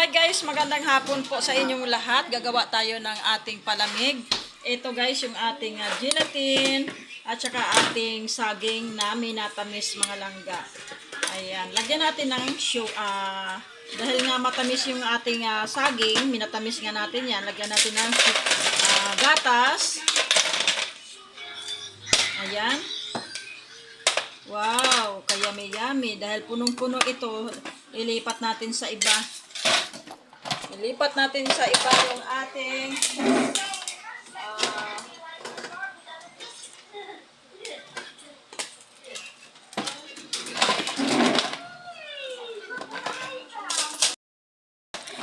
Hi guys, magandang hapon po sa inyong lahat. Gagawa tayo ng ating palamig. Ito guys, yung ating gelatin at saka ating saging na minatamis mga langga. Ayan, lagyan natin ng dahil nga matamis yung ating saging, minatamis nga natin yan. Lagyan natin ng gatas. Ayan. Wow, kayami-yami. Dahil punong-puno ito, ilipat natin sa iba. Ilipat natin sa iba yung ating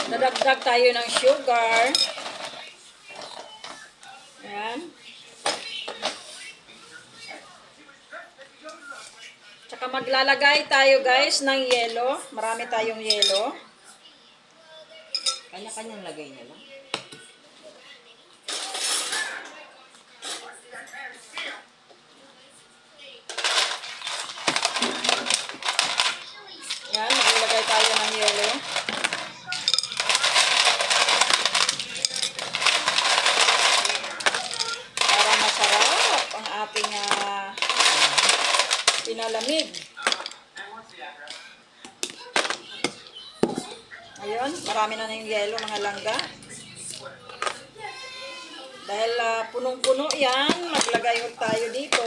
dadagdag tayo ng sugar. Ayan. Tsaka maglalagay tayo guys ng yelo. Marami tayong yelo. Kanya-kanyang lagay niya lang. Yan, maglagay tayo ng yelo. Para masarap ang ating pinalamig. Ayun, marami na yung yelo mga langga. Dahil punong-puno yan, maglagay ulit tayo dito.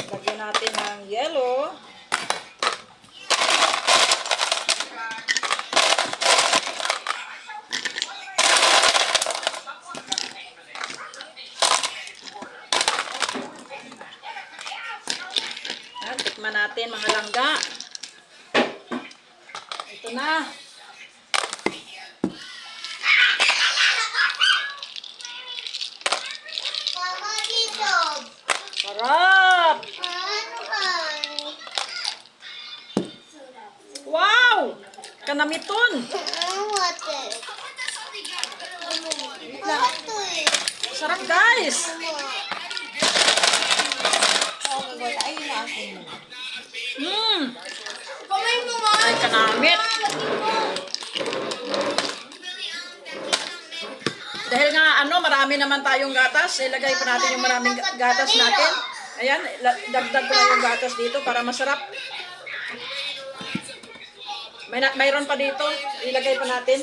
Lagyan natin ng yelo. Tikman natin mga langga. Ito na. Mama, dito. Sarap! Wow! Kanamiton! Water. Sarap guys! Wala, ayun na ako mo. Kamay mo nga. Ay, kanamit! Dahil nga marami naman tayong gatas, ilagay pa natin yung maraming gatas natin. Ayan, dagdag ko na yung gatas dito para masarap. Mayroon pa dito, ilagay pa natin.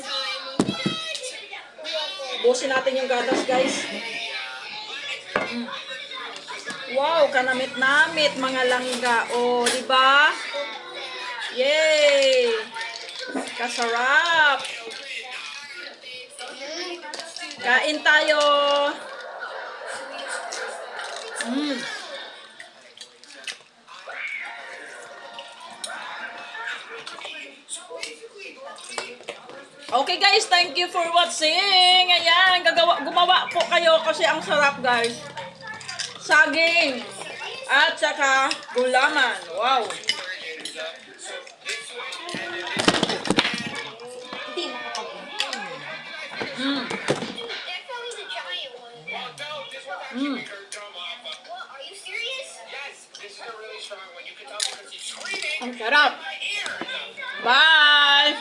Busin natin yung gatas guys. Wow, kanamit-namit mga langga. Oh, di ba? Yay! Kasarap! Kain tayo! Okay guys, thank you for watching. Ayan, gumawa po kayo kasi ang sarap guys. Saging at saka gulaman. Wow. Hindi makapag-uwi. Ang sarap. Bye.